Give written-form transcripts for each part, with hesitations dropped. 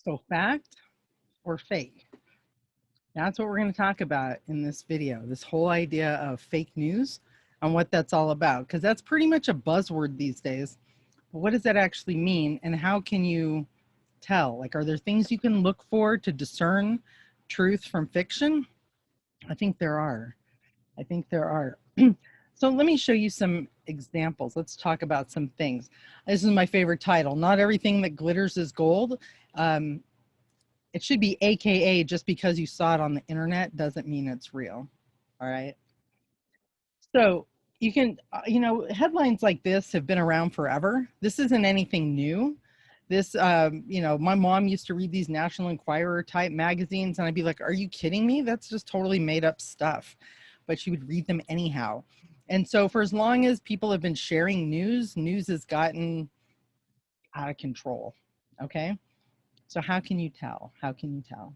So fact or fake? That's what we're going to talk about in this video, this whole idea of fake news and what that's all about, because that's pretty much a buzzword these days. But what does that actually mean, and how can you tell? Like, are there things you can look for to discern truth from fiction? I think there are. I think there are. So let me show you some examples. Let's talk about some things. This is my favorite title. Not everything that glitters is gold. It should be AKA, just because you saw it on the internet doesn't mean it's real. All right. So you can, headlines like this have been around forever. This isn't anything new. This, my mom used to read these National Enquirer type magazines, and I'd be like, are you kidding me? That's just totally made up stuff. But she would read them anyhow. And so for as long as people have been sharing news has gotten out of control. Okay. So how can you tell? How can you tell?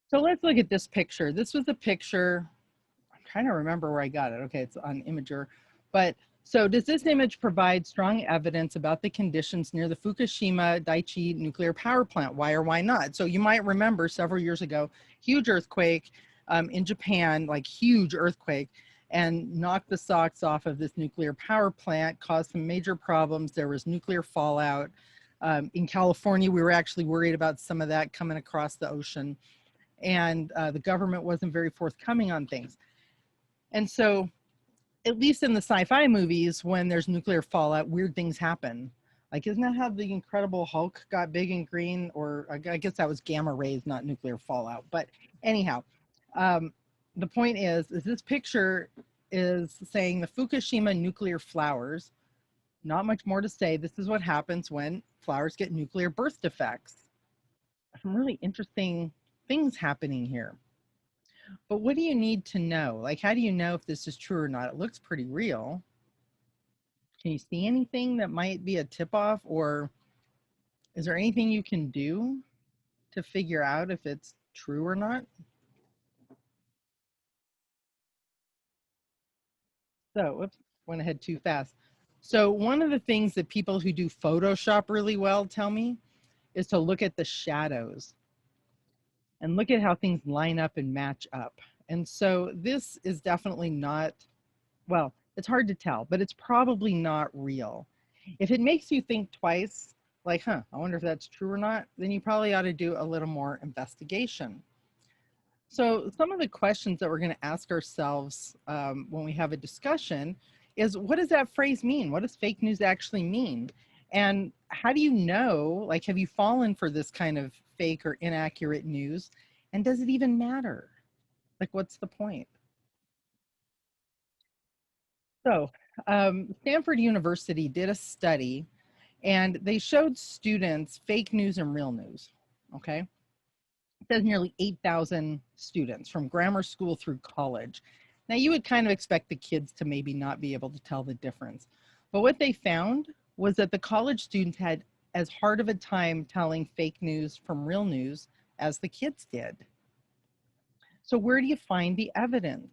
So let's look at this picture. This was a picture. I'm trying to remember where I got it. Okay, it's on Imager. But so does this image provide strong evidence about the conditions near the Fukushima Daiichi nuclear power plant? Why or why not? So you might remember several years ago, huge earthquake in Japan, like huge earthquake, and knocked the socks off of this nuclear power plant, caused some major problems. There was nuclear fallout. In California, we were actually worried about some of that coming across the ocean. And the government wasn't very forthcoming on things. And so, at least in the sci-fi movies, when there's nuclear fallout, weird things happen. Like, isn't that how the Incredible Hulk got big and green? Or I guess that was gamma rays, not nuclear fallout. But anyhow, the point is this picture is saying the Fukushima nuclear flowers. Not much more to say. This is what happens when flowers get nuclear birth defects. Some really interesting things happening here. But what do you need to know? Like, how do you know if this is true or not? It looks pretty real. Can you see anything that might be a tip-off, or is there anything you can do to figure out if it's true or not? So, whoops, went ahead too fast. So one of the things that people who do Photoshop really well tell me is to look at the shadows and look at how things line up and match up. And so this is definitely not, well, it's hard to tell, but it's probably not real. If it makes you think twice, like, I wonder if that's true or not, then you probably ought to do a little more investigation. So some of the questions that we're going to ask ourselves when we have a discussion is, what does that phrase mean? What does fake news actually mean? And how do you know, like, have you fallen for this kind of fake or inaccurate news? And does it even matter? Like, what's the point? So Stanford University did a study, and they showed students fake news and real news, okay? It says nearly 8,000 students from grammar school through college. Now, you would kind of expect the kids to maybe not be able to tell the difference. But what they found was that the college students had as hard of a time telling fake news from real news as the kids did. So where do you find the evidence?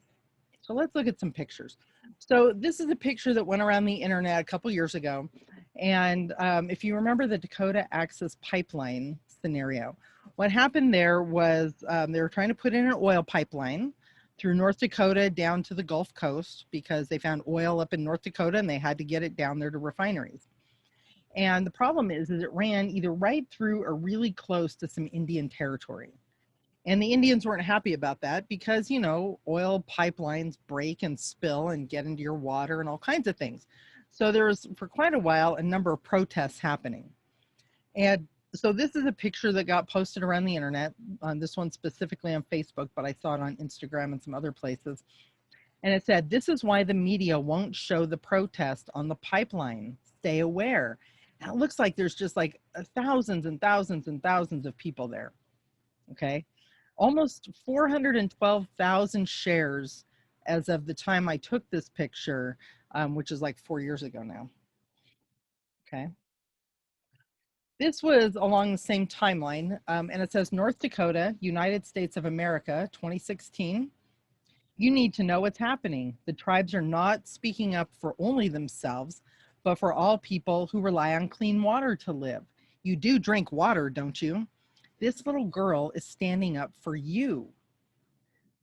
So let's look at some pictures. So this is a picture that went around the internet a couple years ago. And if you remember the Dakota Access Pipeline scenario, what happened there was they were trying to put in an oil pipeline through North Dakota down to the Gulf Coast because they found oil up in North Dakota and they had to get it down there to refineries. And the problem is it ran either right through or really close to some Indian territory. And the Indians weren't happy about that because, you know, oil pipelines break and spill and get into your water and all kinds of things. So there was, for quite a while, a number of protests happening. And so this is a picture that got posted around the internet, on this one specifically on Facebook, but I saw it on Instagram and some other places. And it said, "This is why the media won't show the protest on the pipeline. Stay aware." And it looks like there's just like thousands and thousands and thousands of people there. Okay. Almost 412,000 shares as of the time I took this picture, which is like 4 years ago now. Okay. This was along the same timeline, and it says North Dakota, United States of America, 2016. You need to know what's happening. The tribes are not speaking up for only themselves, but for all people who rely on clean water to live. You do drink water, don't you? This little girl is standing up for you.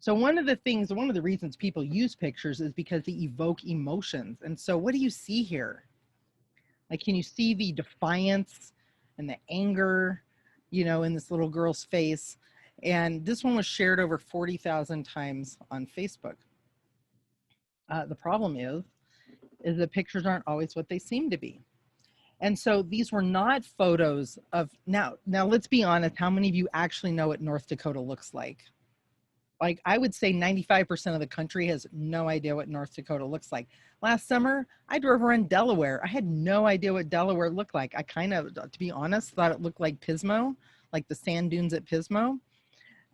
So one of the reasons people use pictures is because they evoke emotions. And so what do you see here? Like, can you see the defiance and the anger, in this little girl's face? And this one was shared over 40,000 times on Facebook. The problem is that pictures aren't always what they seem to be. And so these were not photos of now let's be honest, how many of you actually know what North Dakota looks like? Like, I would say 95% of the country has no idea what North Dakota looks like. Last summer, I drove around Delaware. I had no idea what Delaware looked like. I kind of, to be honest, thought it looked like Pismo, like the sand dunes at Pismo.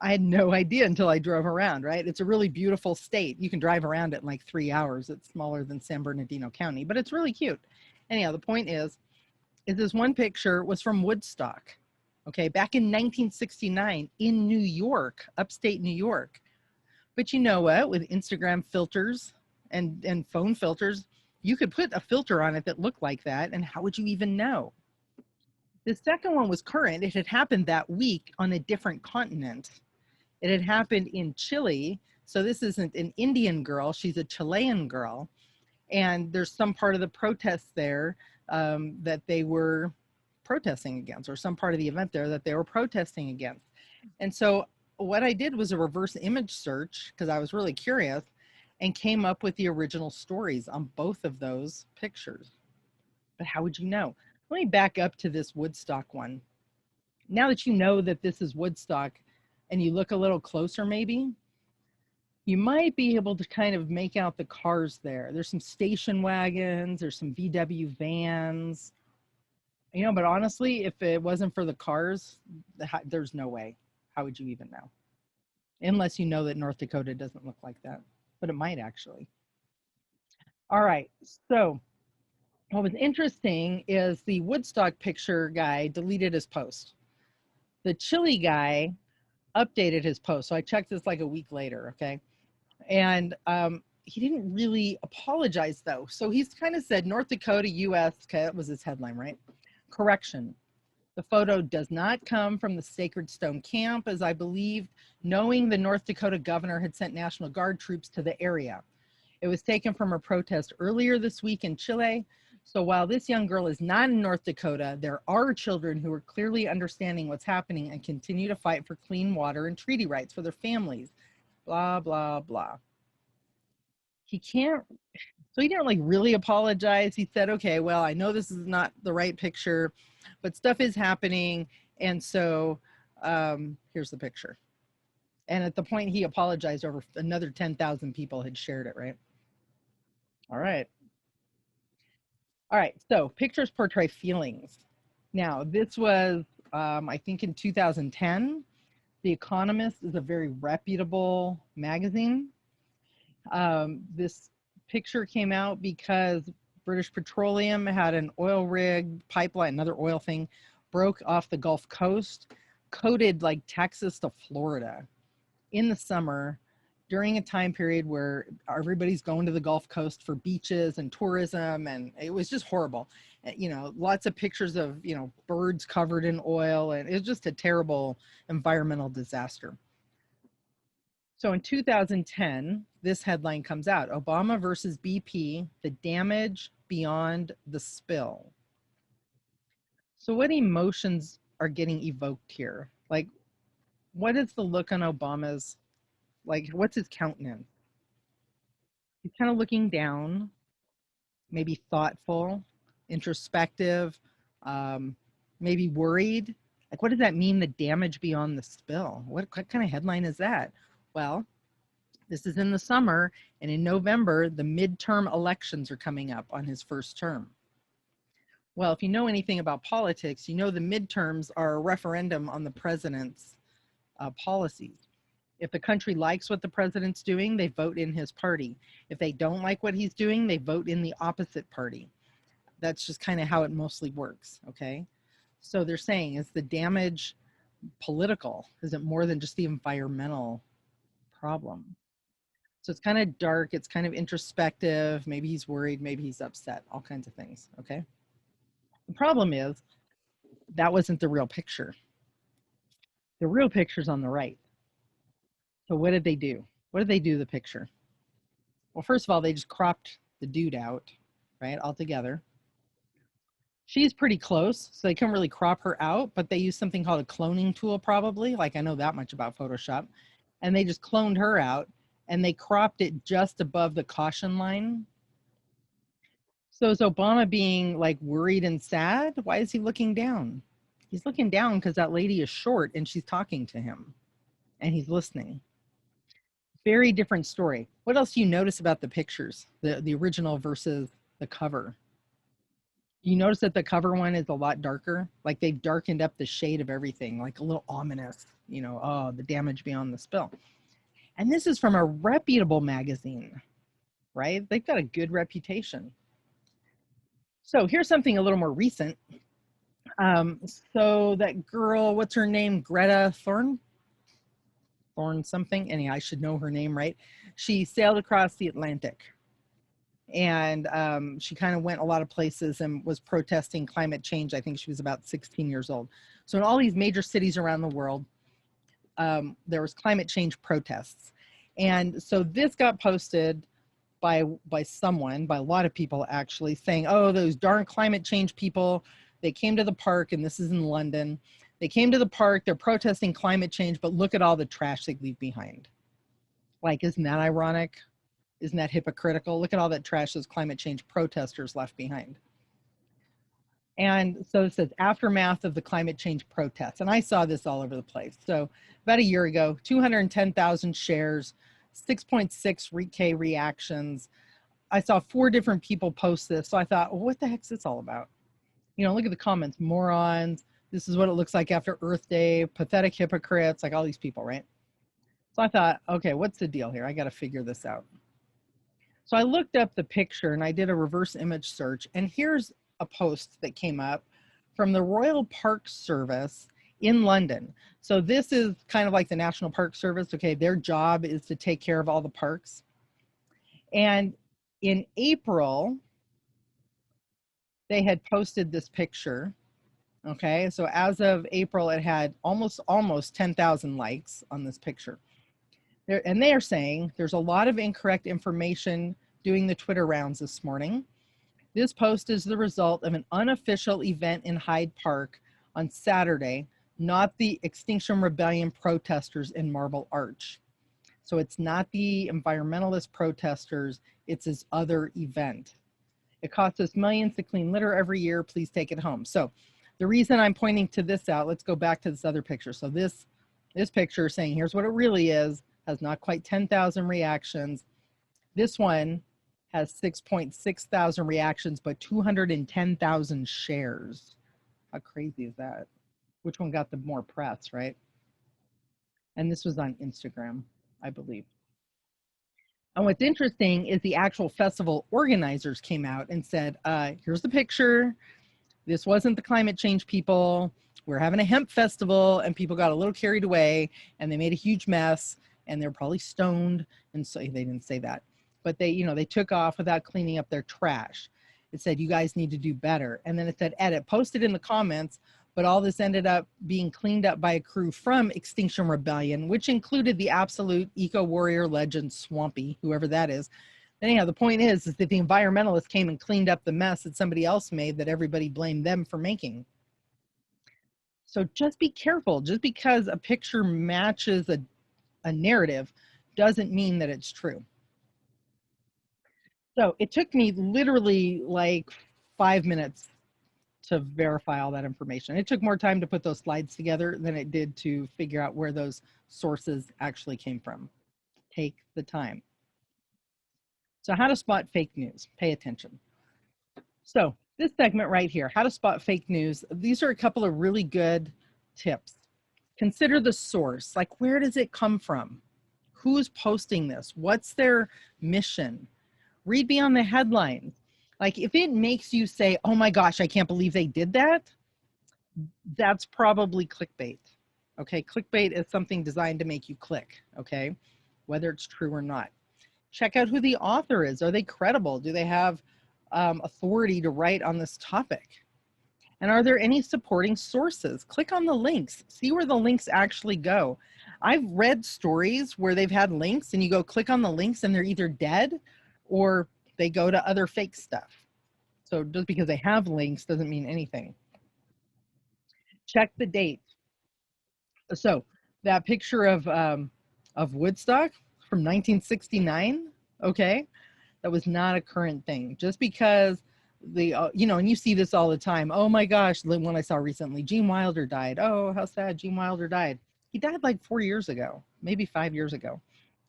I had no idea until I drove around, right? It's a really beautiful state. You can drive around it in like 3 hours. It's smaller than San Bernardino County, but it's really cute. Anyhow, the point is this one picture was from Woodstock, okay, back in 1969 in New York, upstate New York. But you know what? With Instagram filters and phone filters, you could put a filter on it that looked like that, and how would you even know? The second one was current. It had happened that week on a different continent. It had happened in Chile. So this isn't an Indian girl, she's a Chilean girl. And there's some part of the protest there that they were protesting against, or some part of the event there that they were protesting against. And so what I did was a reverse image search because I was really curious, and came up with the original stories on both of those pictures. But how would you know? Let me back up to this Woodstock one. Now that you know that this is Woodstock and you look a little closer, maybe you might be able to kind of make out the cars there. There's some station wagons, there's some VW vans, but honestly, if it wasn't for the cars, there's no way. How would you even know? Unless you know that North Dakota doesn't look like that, but it might actually. All right, so what was interesting is the Woodstock picture guy deleted his post. The Chile guy updated his post. So I checked this like a week later, okay? And he didn't really apologize though. So he's kind of said North Dakota, US, okay, that was his headline, right? Correction. The photo does not come from the Sacred Stone camp, as I believed, knowing the North Dakota governor had sent National Guard troops to the area. It was taken from a protest earlier this week in Chile. So while this young girl is not in North Dakota, there are children who are clearly understanding what's happening and continue to fight for clean water and treaty rights for their families. Blah, blah, blah. He can't, so he didn't like really apologize. He said, okay, well, I know this is not the right picture, but stuff is happening. And so here's the picture. And at the point he apologized, over another 10,000 people had shared it, right? All right. All right, so pictures portray feelings. Now, this was, I think, in 2010. The Economist is a very reputable magazine. This picture came out because British Petroleum had an oil rig pipeline, another oil thing, broke off the Gulf Coast, coated like Texas to Florida in the summer, during a time period where everybody's going to the Gulf Coast for beaches and tourism, and it was just horrible. Lots of pictures of, birds covered in oil, and it was just a terrible environmental disaster. So in 2010, this headline comes out: Obama versus BP, the damage beyond the spill. So what emotions are getting evoked here? Like, what is the look on Obama's, like, what's his countenance? He's kind of looking down, maybe thoughtful, introspective, um, maybe worried. Like, what does that mean, the damage beyond the spill? What kind of headline is that? Well, this is in the summer, and in November, the midterm elections are coming up on his first term. Well, if you know anything about politics, you know the midterms are a referendum on the president's policies. If the country likes what the president's doing, they vote in his party. If they don't like what he's doing, they vote in the opposite party. That's just kind of how it mostly works, okay? So they're saying, is the damage political? Is it more than just the environmental problem? So it's kind of dark, it's kind of introspective. Maybe he's worried, maybe he's upset, all kinds of things, okay? The problem is that wasn't the real picture. The real picture's on the right. So what did they do? What did they do to the picture? Well, first of all, they just cropped the dude out, right, altogether. She's pretty close, so they couldn't really crop her out, but they used something called a cloning tool, probably. Like, I know that much about Photoshop. And they just cloned her out, and they cropped it just above the caution line. So is Obama being like worried and sad? Why is he looking down? He's looking down because that lady is short and she's talking to him and he's listening. Very different story. What else do you notice about the pictures, the original versus the cover? You notice that the cover one is a lot darker, like they've darkened up the shade of everything, like a little ominous, you know, oh, the damage beyond the spill. And this is from a reputable magazine, right? They've got a good reputation. So here's something a little more recent. So that girl, what's her name? Greta Thorn something. Anyhow, I should know her name, right? She sailed across the Atlantic and she kind of went a lot of places and was protesting climate change. I think she was about 16 years old. So in all these major cities around the world, there was climate change protests. And so this got posted by someone, by a lot of people actually, saying, oh, those darn climate change people, they came to the park, and this is in London. They came to the park, they're protesting climate change, but look at all the trash they leave behind. Like, isn't that ironic? Isn't that hypocritical? Look at all that trash those climate change protesters left behind. And so it says aftermath of the climate change protests. And I saw this all over the place. So about a year ago, 210,000 shares, 6.6K reactions. I saw 4 different people post this. So I thought, well, what the heck's this all about? You know, look at the comments, morons. This is what it looks like after Earth Day, pathetic hypocrites, like all these people, right? So I thought, okay, what's the deal here? I got to figure this out. So I looked up the picture and I did a reverse image search. And here's a post that came up from the Royal Park Service in London. So this is kind of like the National Park Service. Okay, their job is to take care of all the parks. And in April, they had posted this picture. Okay, so as of April, it had almost 10,000 likes on this picture. And they are saying there's a lot of incorrect information doing the Twitter rounds this morning. This post is the result of an unofficial event in Hyde Park on Saturday, not the Extinction Rebellion protesters in Marble Arch. So it's not the environmentalist protesters, it's this other event. It costs us millions to clean litter every year. Please take it home. So the reason I'm pointing to this out, let's go back to this other picture. So this picture saying, here's what it really is, has not quite 10,000 reactions. This one has 6.6 thousand reactions, but 210,000 shares. How crazy is that? Which one got the more press, right? And this was on Instagram, I believe. And what's interesting is the actual festival organizers came out and said, here's the picture. This wasn't the climate change people. We're having a hemp festival and people got a little carried away and they made a huge mess and they're probably stoned. And so they didn't say that, but they, you know, they took off without cleaning up their trash. It said, you guys need to do better. And then it said, edit, posted in the comments, but all this ended up being cleaned up by a crew from Extinction Rebellion, which included the absolute eco-warrior legend Swampy, whoever that is. Anyhow, the point is that the environmentalists came and cleaned up the mess that somebody else made that everybody blamed them for making. So just be careful. Just because a picture matches a narrative doesn't mean that it's true. So it took me literally like 5 minutes to verify all that information. It took more time to put those slides together than it did to figure out where those sources actually came from. Take the time. So how to spot fake news. Pay attention. So this segment right here, how to spot fake news. These are a couple of really good tips. Consider the source. Like, where does it come from? Who's posting this? What's their mission? Read beyond the headlines. Like, if it makes you say, oh my gosh, I can't believe they did that, that's probably clickbait. Okay, clickbait is something designed to make you click, okay, whether it's true or not. Check out who the author is. Are they credible? Do they have authority to write on this topic? And are there any supporting sources? Click on the links, see where the links actually go. I've read stories where they've had links and you go click on the links and they're either dead or they go to other fake stuff. So just because they have links doesn't mean anything. Check the date. So that picture of Woodstock from 1969, okay, that was not a current thing. Just because the and you see this all the time. Oh my gosh, the one I saw recently, Gene Wilder died. Oh, how sad, Gene Wilder died. He died like 4 years ago, maybe 5 years ago.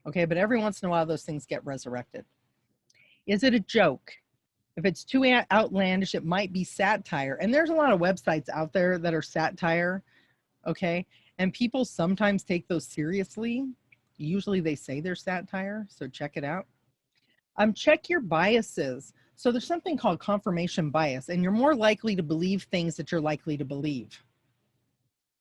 Okay, but every once in a while those things get resurrected. Is it a joke? If it's too outlandish, it might be satire. And there's a lot of websites out there that are satire, okay? And people sometimes take those seriously. Usually they say they're satire, so check it out. Check your biases. So there's something called confirmation bias, and you're more likely to believe things that you're likely to believe.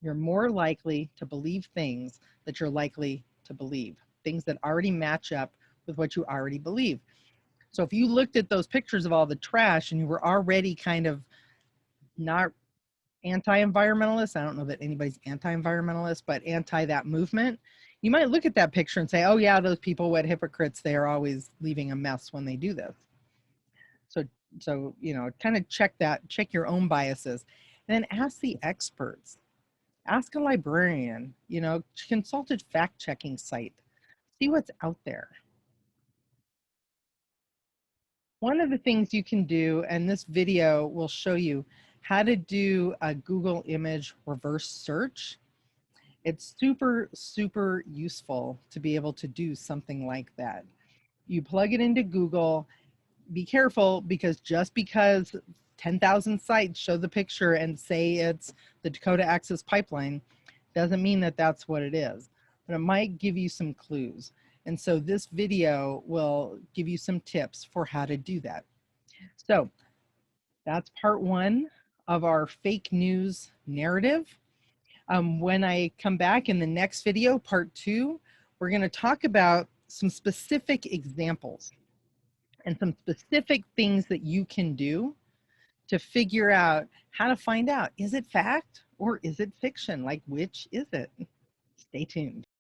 You're more likely to believe things that you're likely to believe, things that already match up with what you already believe. So if you looked at those pictures of all the trash and you were already kind of not anti-environmentalist, I don't know that anybody's anti-environmentalist, but anti that movement, you might look at that picture and say, oh yeah, those people, what hypocrites, they are always leaving a mess when they do this. So kind of check your own biases, and then ask the experts. Ask a librarian, consult a fact-checking site, see what's out there. One of the things you can do, and this video will show you how to do a Google image reverse search. It's super, super useful to be able to do something like that. You plug it into Google. Be careful, because just because 10,000 sites show the picture and say it's the Dakota Access Pipeline doesn't mean that that's what it is, but it might give you some clues. And so this video will give you some tips for how to do that. So that's part one of our fake news narrative. When I come back in the next video, part two, we're going to talk about some specific examples and some specific things that you can do to figure out how to find out, is it fact or is it fiction? Like, which is it? Stay tuned.